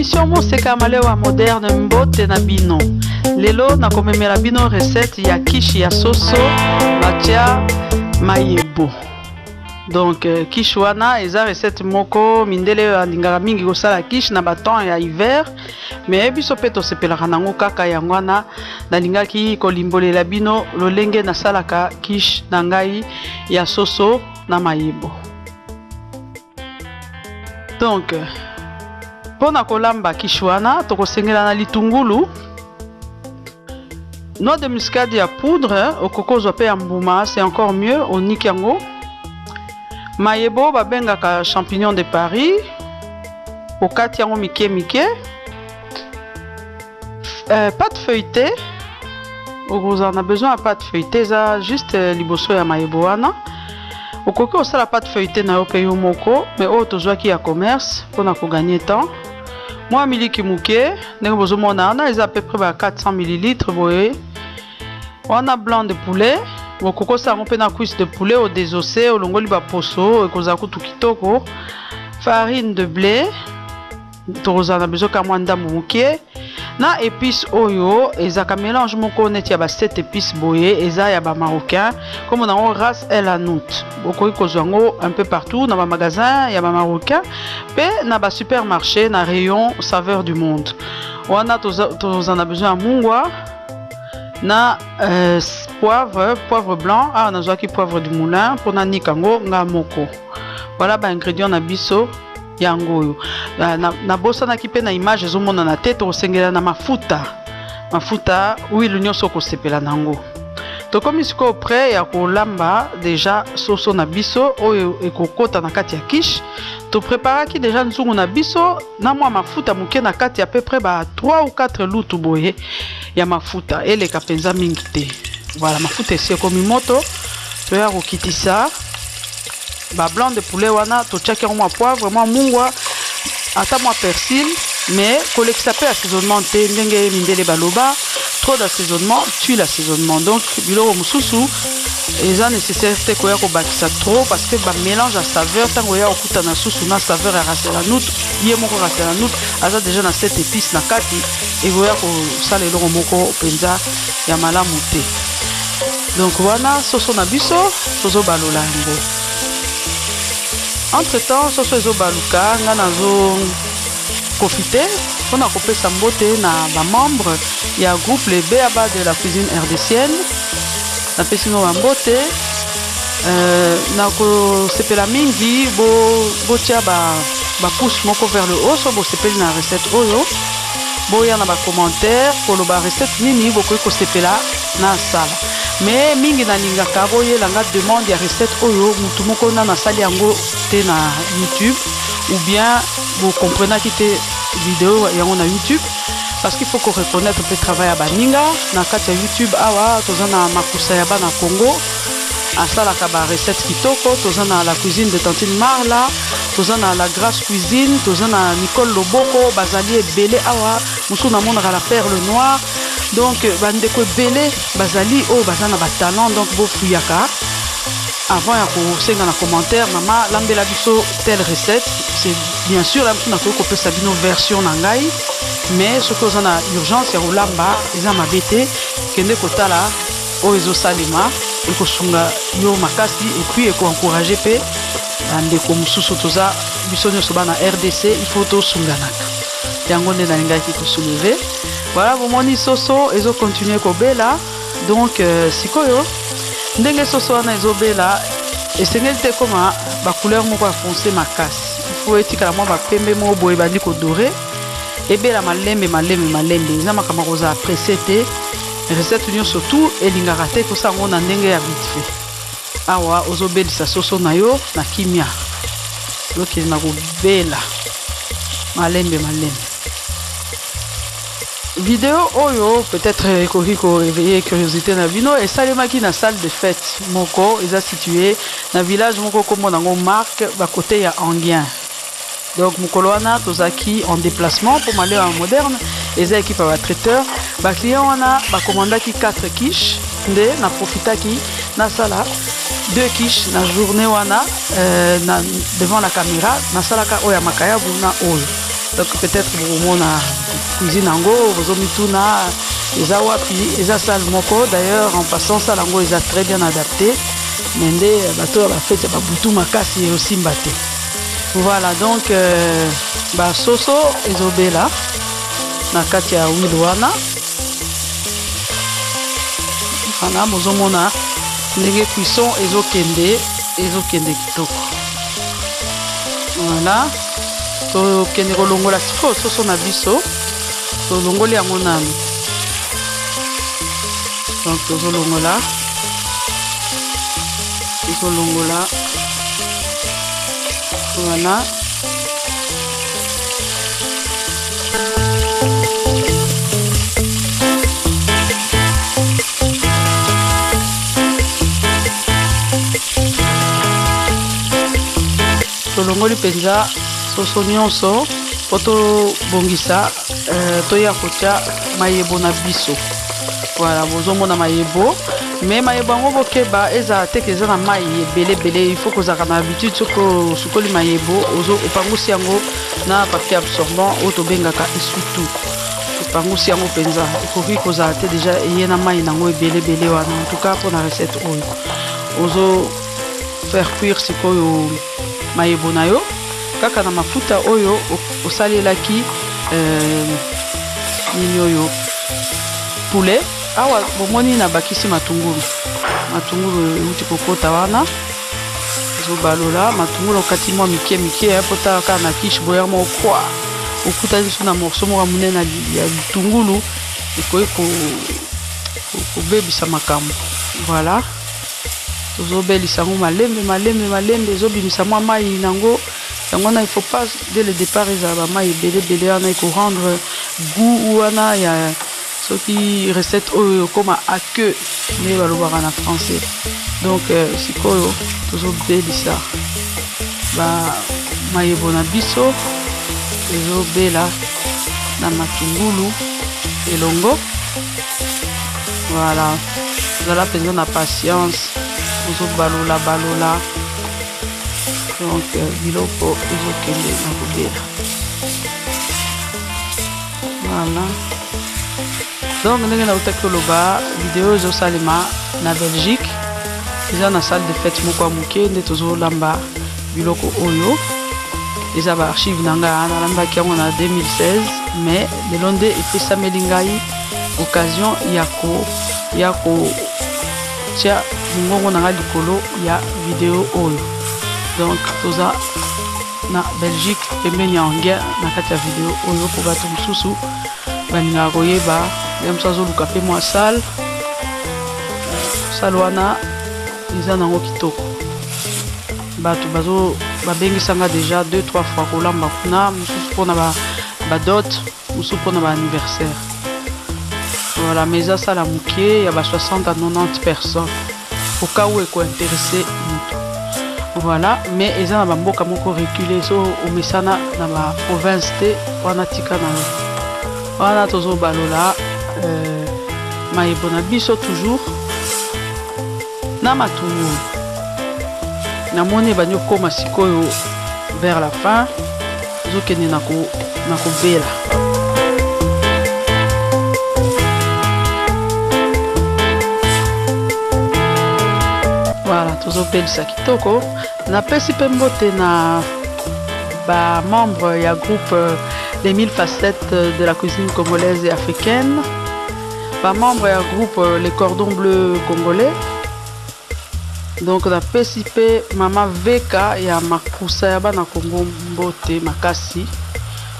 émission Moseka Malewa moderne mbote na bino. Lelo na komemela bino recette ya quiche ya soso batia mayebo. Donc quiche wana eza recette moko mindele andingaka mingi kosala quiche na baton ya hiver, mais biso pe tosepelaka nango kaka yango wana nalingaki kolimbolela bino lolenge nasalaka quiche na ngai ya soso na mayebo. Donc pona kolamba quiche wana tokosengela na litungulu, noix de muscade ya poudre, okokozwa pe ya mbuma, c'est encore mieux, oniki yango. Mayebo babengaka champignon de Paris, okati yango mike mike. Pâte feuilletée, vous en a besoin de pâte feuilletée, ça juste liboso ya mayebo wana. Okoki osala pâte feuilletée na yo pe yo moko, mais oyo tozwaki ya commerce mpona kogagner temps. Moi miliki muke, ndenge bozomona wana eza à peu près 400 ml boye. Wana blanc de poulet, okoko sango pe na cuisse de poulet au désossé, olongoli ba poso ekozala kutu kitoko. Farine de blé, tozana besoin ka mwa ndambu muke. Na épices oyo ezaka mélange moko neti ya ba 7 épices boye, eza ya ba marocain comme on a Ras El Hanout. Bokoki kozwa ngo un peu partout na ba magasin ya ba marocain pe na ba supermarché na rayon saveur du monde. Wana tozana besoin mungwa na poivre blanc, nazwaki poivre du moulin pona nikango nga moko. Voilà ba ingrédients na biso yango oyo. Na bosanaki pe na image ezomona na tete osengela na mafuta huile nyonso kosepela nango. Tokomi sikoyo prêt ya kolamba déjà soso na biso oyo ekokota na kati ya quiche. Topreparaki déjà nzungu na biso na mwa mafuta muke na kati ya peu près 3 ou 4 lutu boye ya mafuta eleka penza mingi te. Voilà, mafuta esi ekomi moto toya kokitisa ba blanc de poulet wana totiaki yango mwa poivre mwa mungwa ata mwa persil, mais kolekisa pe assaisonnement te ndenge mindele baloba trop d'assaisonnement tue l'assaisonnement. Donc biloko mosusu eza nécessaire te koya kobakisa trop parce que ba mélange à saveur tango ya okuta na susu na saveur ya Ras El Hanout ye moko Ras El Hanout aza déjà na 7 épices na kati ekoya kosala eloko moko penza ya malamu te. Donc wana soso na biso tozobalola yango. Entre temps soso ezobaluka nga nazo profiter mpona kopesa mbote na bamembre ya groupe le BABA de la cuisine rdcienne. Napesi ngo bambote na kosepela mingi botia bapouce moko vers le haut so bosepeli na recette oyo, boya na bacommentaire koloba recette nini bokoki kosepela na sala. Mais mingi nalingaka boyelanga demande ya recette oyo mutu moko na nasali yango te na YouTube ou bien vous comprenez te vidéo yango na YouTube parce qu'il faut qu'on reconnaisse un peu travail à baninga na kati ya YouTube awa tozana makusa ya bana Congo asalaka ba recette kitoko, tozana la cuisine de Tantine Marla, tozana la Grasse Cuisine, tozana Nicole Loboko bazali ebele awa musu na mona la perle noire. Donc bandeko ebele bazali o bazana ba talent, donc bo fuyaka avant ya kosenga na commentaire mama lambela biso telle recette. C'est bien sûr la mtuna ko kopesa bino version na ngai, mais ce que on a urgence ya kolamba eza mabete kende kotala o ezo salima ekosunga yo makasi et puis eko encourager pe bandeko mususu toza biso nyonso bana RDC il faut to sunganaka yango nde nalingaki kosoulever. Voilà, vous moni soso ezo continuer kobela. Donc sikoyo ndenge soso wana ezobela esengeli te koma ba couleur moko ya foncé makasi. Il faut etikala mwa bapembe mo boye bandi kodore ebela malembe eza makambo koza apprécier te. Recette nyonso surtout elingaka te kosango na ndenge ya vite fait. Awa ozobelisa soso na yo na kimia donc na kobela malembe. Vidéo oyo peut-être ekoki ko réveiller curiosité na bino esalemaki na salle de fête moko eza situé na village moko kombo nango Marc ba côté ya Anguien. Donc mokolo wana tozaki en déplacement pour aller en moderne eza équipe ba traiteur ba client wana ba commandaki 4 quiches nde na profitaki na sala 2 quiches na journée wana devant la caméra na salaka oya makayabu na oyo. donc peut-être pour na cuisine ango bozomituna eza wapi eza salle moko. D'ailleurs en passant salle ango eza très bien adapté mende bato ba fête ba butu makasi aussi mbate. Voilà donc ba soso ezobela na kati ya huile wana. Wana bozomona ndenge cuisson ezokende kitoko. Voilà tokende kolongola siko soso na biso tolongoli yango nanu. Donc tozolongola voilà. Tolongoli penza soso nyonso po tobongisa toya kotia mayebo na biso. Voilà bozomona mayebo mais mayebo yango bokeba eza te eza na mai ebele. Il faut kozala na habitude soko sukoli mayebo opangusi yango na papier absorbant oyo tobengaka esutu. Opangusi yango penza ekoki kozala te déjà eye na mai nango ebele wana. En tout cas mpona recette oyo ozo faire cuire sikoyo mayebo na yo kaka na mafuta oyo osalelaki nini oyo poulet. Awa bomoni na bakisi matungulu euti kokota wana ezobalola. Matungulu okati mwa mike pota kaka na quiche boya mo kwa okuta biso na morceau moko monene ya bitungulu ekoki kobebisa makambo. Voilà tozobelisa yango malembe ezobimisa mwa mai nango yango wana. Il faut pas dès le départ ezala bamai ebele wana ekorendre goût wana ya soki recette oyo koma à queue nde balobaka na français. Donc sikoyo tozobelisa mayebo na biso ezobela na matungulu elongo. Voilà zala mpenza na patience ozobalola. Donc biloko ezokende na kobela. Voilà donc ndenge na utaki koloba video ezosalema na Belgique eza na salle de fête moko ya moke nde tozolamba biloko oyo. Eza ba archive na ngai nalambaki yango na 2016 mais lelo nde epesameli ngai occasion ya kotia mongongo na ngai likolo ya video oyo. Donc toza na Belgique pembeni ya Anguien na kati ya video oyo po bato mosusu balingaka koyeba ya mosu azoluka mpe mwa sale wana eza nango kitoko. Bato babengisanga déjà 2-3 fois kolamba kuna mosusu mpona badot mosusu mpona baanniversaire. Voilà mais eza sala moke ya ba 60 à 90 personnes au cas où ekointeresse moto. Voilà mais eza na bamboka moko reculé so omesana na ba province te wana tika na wana tozobalola mayebo na biso toujours na matungulu. Namoni ebandi okoma sikoyo vers la fin ezokende na kobela. Voilà tozobelisa kitoko. Napesi mpe mbote na bamembre ya groupe les 1000 facettes de la cuisine congolaise et africaine, bamembre ya groupe les cordons bleus congolais. Donc napesi mpe mama Veka ya makusa ya bana Congo mbote makasi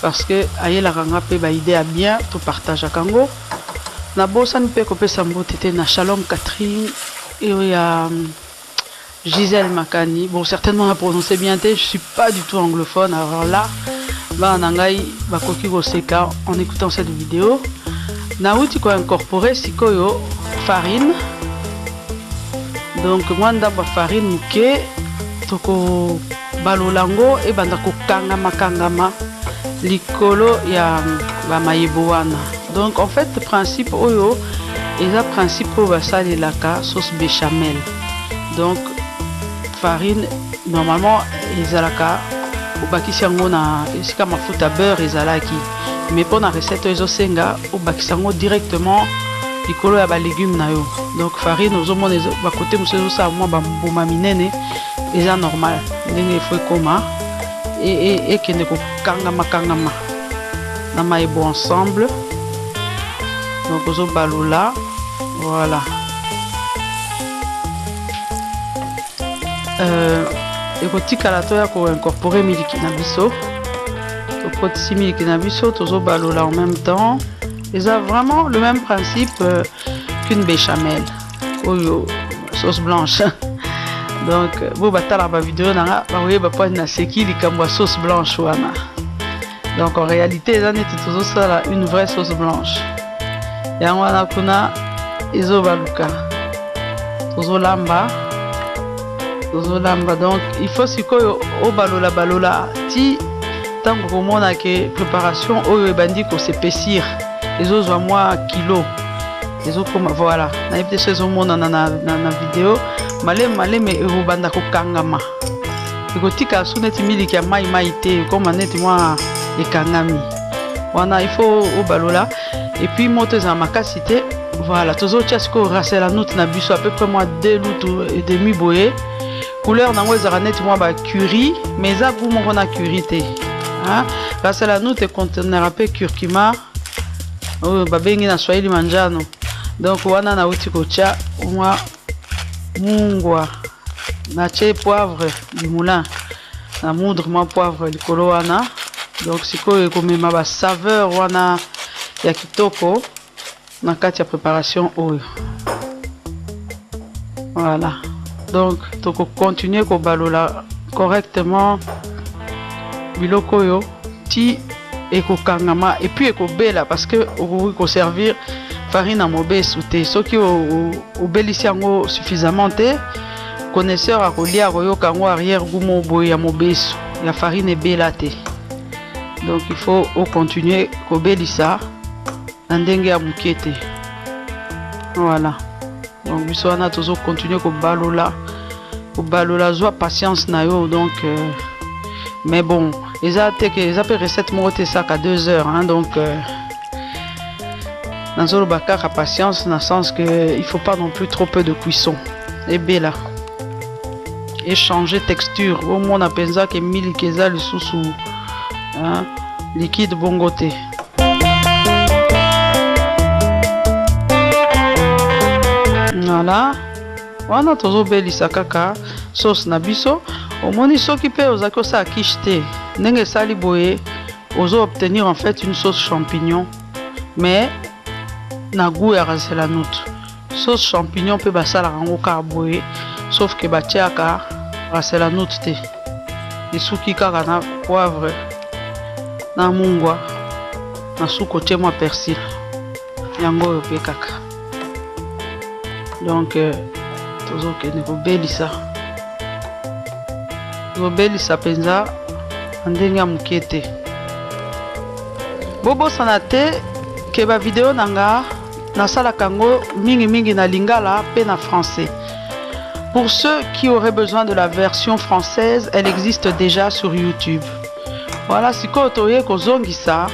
parce que ayelaka nga mpe baide ya bien topartageaka yango. Nabosani mpe kopesa mbote te na Shalom Catherine et ya Gisèle Makani. Bon, certainement la prononcer bien, je suis pas du tout anglophone. Alors là, nangai bakoki koseka en écoutant cette vidéo. Nauti ko incorporer sikoyo farine. Donc moi ndaba farine muke toko balolango e banda ko kangama likolo ya ba mayebo wana. Donc en fait le principe oyo eza principe basalelaka sauce béchamel. Donc farine normalement ezalaka obakisi yango na esika mafuta beurre ezalaki. Mais pour la recette ezosenga obakisa yango directement likolo ya ba légumes na yo. Donc farine ozomona ba côté musu ezosala mwa bambuma minene eza normal ndenge il faut ekoma et ekende kokangama kangama na mayebo ensemble. Donc ozobalola voilà. Ekotikala to ya ko incorporer miliki na biso. Tokotisi miliki na biso tozobalola en même temps. Et ça vraiment le même principe qu'une béchamel. Oyo sauce blanche. Donc vous batala ba vidéo na ba voyez ba pas na seki likambo sauce blanche wana. Donc en réalité ça n'est toujours ça une vraie sauce blanche. Ya wana kuna ezobaluka. Tozolamba. Donc il faut sikoyo obalola balola ti tango komona ke préparation oyo ebandi ko s'épaissir. Les autres moi kilo. Les autres comme voilà. Na ibte saison mona na vidéo. Malé mais ebanda ko kangama. Ekotika suneti miliki ya mai te comme neti moi ekangami. Wana il faut obalola et puis moto za makasité. Voilà, toujours tiasko rasela note na biso à peu près moi 2 loutou et demi boye. Couleur nango ezara neti moi ba curry, mais za goût moko na curry te. Hein? Rasela note conteneur peu curcuma. Oh babengi na Swahili manjano. Donc wana na uti kocha moi mungwa na che poivre du moulin. Na moudre moi poivre likolo wana. Donc sikoyo komema ba saveur wana ya kitoko. Na kati ya préparation oyo. Voilà. Donc toko continuer ko balola correctement biloko yo ti ekokangama et puis ekobela parce que okoki ko servir farine à mobesu te soki obelisi yango suffisamment te connaisseur akolia akoyoka yango arrière goût boye ya mobesu ya farine ebela te. Donc il faut continuer kobelisa ndenge ya muke te. Voilà. Donc biso wana tozo continuer ko balola zwa patience na yo donc mais bon eza te que eza pe recette moko te ça qu'à 2 heures hein, donc dans le bakaka patience dans le sens que il faut pas non plus trop peu de cuisson et bela et changer texture au moins on a pensa que miliki eza lisusu hein, liquide bongo te. Voilà. Wana tozobelisa kaka sauce na biso. Omoni soki pe ozaki osala quiche te. Ndenge sali boye ozo obtenir en fait une sauce champignon mais na goût ya rasela note. Sauce champignon pe basala rango ka boye sauf que batiaka rasela note te. Isuki kaka na poivre na mungwa na suko tie moi persil. Yango yo pe kaka. Donc tozokende kobelisa penza ndenge ya muke te. Bobosana te ke ba video nanga nasalaka yango mingi na lingala pe na français. Pour ceux qui auraient besoin de la version française, elle existe déjà sur YouTube. Voilà, sikoyo toye kozongisa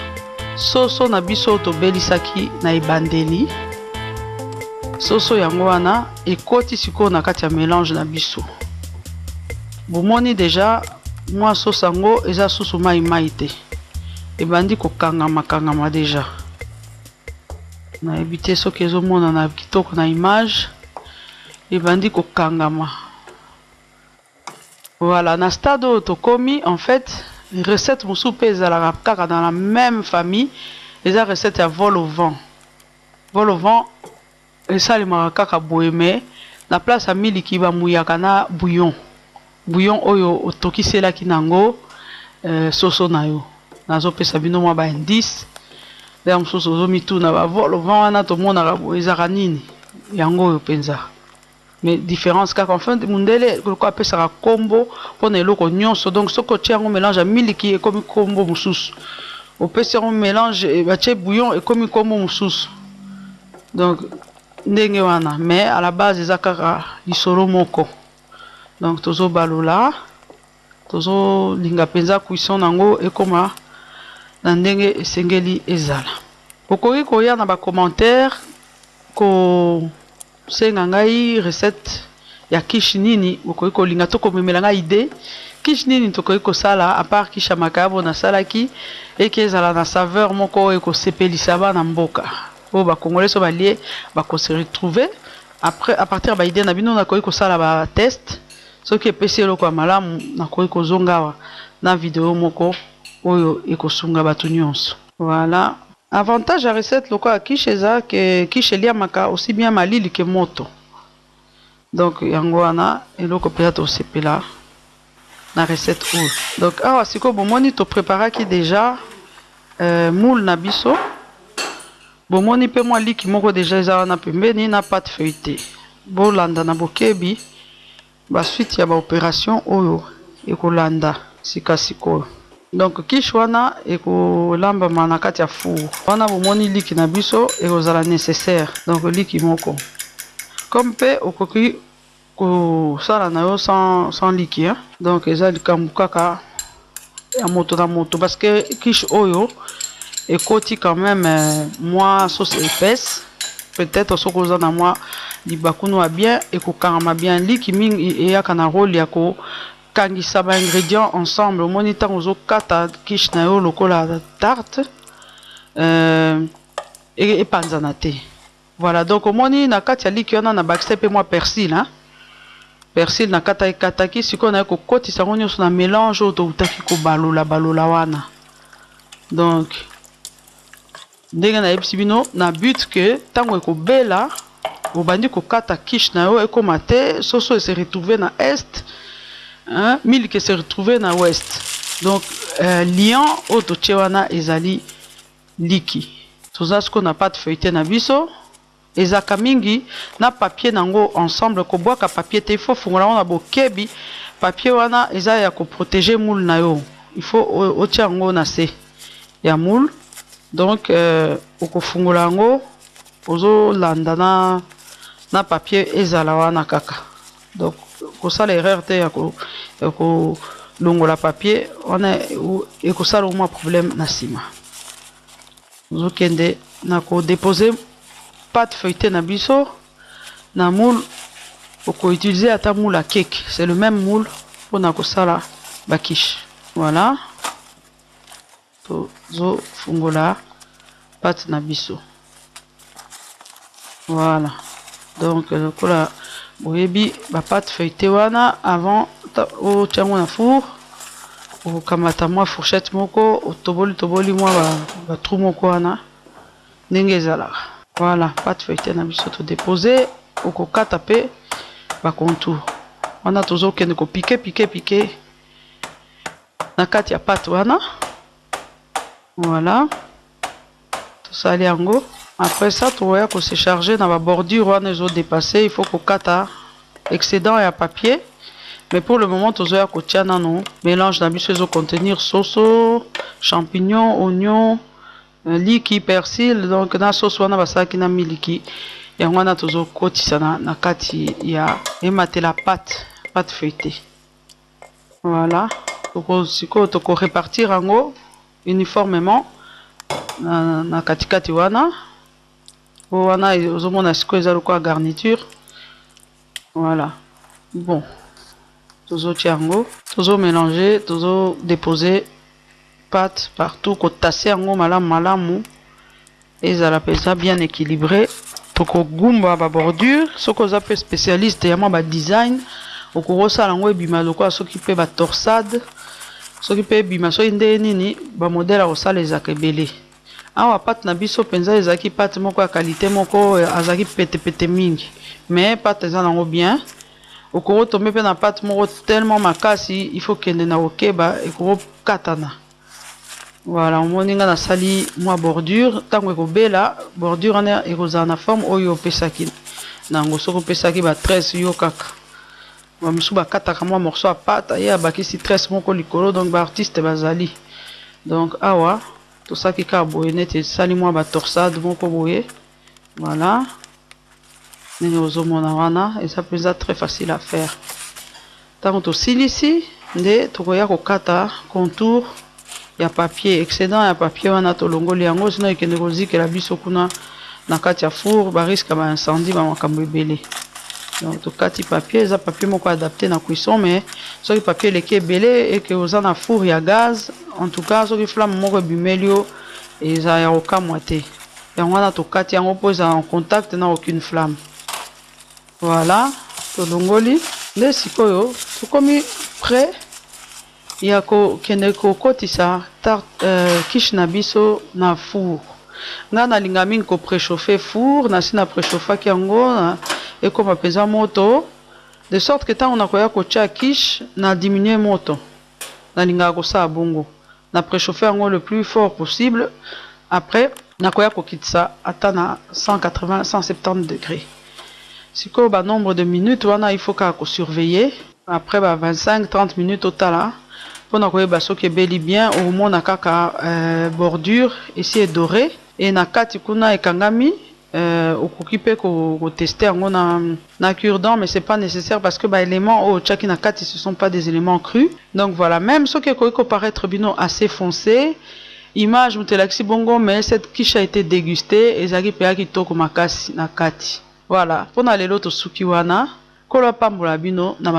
soso na biso tobelisaki na ebandeli. Soso yango wana ekoti sikoyo na kati ya mélange na biso. Bomoni déjà moi soso yango eza susu mai te. Ebandi kokangama déjà. Na ebité soki ezomona na kitoko na image. Ebandi kokangama. Voilà, na stade oyo tokomi en fait recette mosusu pe ezalaka kaka dans la même famille. Eza recette ya vol au vent. Vol au vent esalemaka kaka boye mais na place ya miliki bamuyaka na bouillon oyo otokiselaki nango soso na yo. Nazopesa bino mwa ba indice nde mosusu ozomituna bavol au vent wana tomonaka boye ezaka nini yango oyo mpenza mais différence kaka enfin mundele koloko apesaka kombo mpona eloko nyonso. Donc soki otie yango mélange ya miliki ekomi kombo mosusu, opesi yango mélange batie bouillon ekomi kombo mosusu. Donc ndenge wana mais à la base eza kaka lisolo moko. Donc tozobalola tozo linga penza cuisson nango ekoma na ndenge esengeli ezala. Okoki koya na ba commentaire ko senga ngai recette ya quiche nini okoki kolinga to komemela ngai idée quiche nini tokoki kosala à part quiche ya makabo na salaki eke ezala na saveur moko ekosepelisa bana mboka oyo bakongolais so balie bakose retrouver. Après à partir ba idée na bino nakoki kosala ba test soki epesi eloko ya malamu nakoki kozonga awa na video moko oyo ekosunga bato nyonso. Voilà. Avantage à recette lokola ya quiche eza ke quiche eliamaka aussi bien malili ke moto. Donc yango wana eloko mpenza tosepela na recette oyo. Donc awa sikoyo bomoni topreparaki déjà moule na biso. Bomoni mpe mwa liki moko déjà eza wana pembeni na pâte feuilletée. Bolanda na bokebi basuite ya baopération oyo ekolanda sika sikoyo. Donc quiche wana ekolambama na kati ya four. Wana bomoni liki na biso ekozala nécessaire. Donc liki moko. Comme pe okoki kosala na yo sans liki, hein? Donc eza likambo kaka ya moto na moto parce que quiche oyo ekoti quand même moi sauce épaisse. Peut-être soko oza na moi libakuno a bien ekokangama bien liki mingi eyaka na rôle ya ko kangisa ba ingrédients ensemble. Omoni ntango ozokata quiche na yo lokola tarte epanzana te. Voilà, donc omoni na kati ya liki wana na bakise pe moi persil, hein? Persil na kata ekataki sikoyo na ko kotisa ngo nyonso na mélange oyo toutaki ko balola wana. Donc ndenge na yebisi bino na but que tango ekobela obandi kokata quiche na yo ekoma te soso se retrouver na est, hein? Milk se retrouver na ouest. Donc liant oyo totie wana ezali liki. Toza siko na pâte feuilletée na biso ezaka mingi na papier nango ensemble kobwaka papier te, il faut fungola wana bokebi papier wana eza ya ko protéger moule na yo, il faut otia ngo na se ya moule. Donc okofungola ngo ozo landa na papier ezala wana kaka. Donc kosala erreur te ya ko longola papier wana ekosala mwa problème na sima. Ozokende na ko déposer pâte feuilletée na biso na moule. Oko utiliser ata moule à cake, c'est le même moule pour na kosala ba quiche. Voilà. Tozo fungola pâte na biso. Voilà. Donc lokola boyebi ba pâte feuilletée wana avant o tiango na four o kamata mwa fourchette moko o toboli mwa ba trou moko wana ndenge ezalaka. Voilà, pâte feuilletée na biso to déposer o kokata pe ba contour. Wana tozo kende ko piquer na kati ya pâte wana. Voilà. Tout ça yango. Après ça, tu vas se charger dans la bordure, on est dépassé, il faut qu'on kata excédent et papier. Mais pour le moment, tu vas cotier non mélange d'habitude contenir sauce, champignons, oignons, liki, persil. Donc na sauce wana basaki na miliki. Et on a toujours cotier ça na kati ya émater la pâte feuilletée. Voilà. Donc tu répartir en haut uniformément na katikati wana. Wana ozomona siko eza lokola garniture. Voilà. Bon. Tozo tiango, tozo mélanger, tozo déposer pâte partout, ko tasser yango malamu. Ezala pesa bien équilibré. Toko gumba ba bordure, soko oza pe spécialiste ya ba design, okosala yango ebima lokola soki pe ba torsade. Soki pe ebima so inde nini ba modèle akosala ezaka ebele. Awa pâte na biso penza ezaki pâte moko ya qualité moko azaki pete mingi. Mais pâte eza nango bien. Okoro tombe pe na pâte moko tellement makasi, il faut kende na okeba ekoro katana. Voilà, omoni nga na sali mwa bordure, tango ekobela bordure wana ekozala na forme oyo opesaki. Nango soko opesaki ba 13 yo kaka. Ba misu bakataka mwa morceau ya pâte, ya bakisi 13 moko likolo, donc ba artiste bazali. Donc awa tout ça qui est boye net et sali moi ba torsade moko boye. Voilà. Et ça peut être très facile à faire. Tant que tu ici, nde tokoya kokata contour ya papier excédent ya papier wana tolongoli yango sino ekende kozikela biso kuna na kati ya four bariske ba incendie ba makambo ebele. Donc tokati papier eza papier moko adapté na cuisson mais soki papier leki ebele et que oza na four ya gaz en tout cas soki flamme moko ebimeli yo eza ya kokamwa te yango wana tokati yango mpo eza en contact na aucune flamme. Voilà tolongoli nde sikoyo tokomi prêt ya kokende kokotisa quiche na biso na four. Nga nalinga mingi ko préchauffer four nasi na préchauffaki yango ekoma mpenza moto de sorte que ntango nakoya kotia quiche na diminue moto nalingaka kosala bongo na préchauffer yango le plus fort possible. Après nakoya kokitisa ata na 180-170 degrés. Sikoyo ba nombre de minutes wana il faut kaka kosurveiller. Après ba 25-30 minutes otala mpona koyeba soki ebeli bien omona kaka bordure esi edoré et na kati kuna ekangami. Okoki pe tester yango na cure-dent mais c'est pas nécessaire parce que ba éléments au tchaki na kati ce sont pas des éléments crus. Donc voilà, même soki ekoki paraître bino assez foncé image mutelakisi bongo mais cette quiche a été dégustée ezaki pe kitoko makasi na kati. Voilà, pona lelo tosuki wana kolo pambola bino na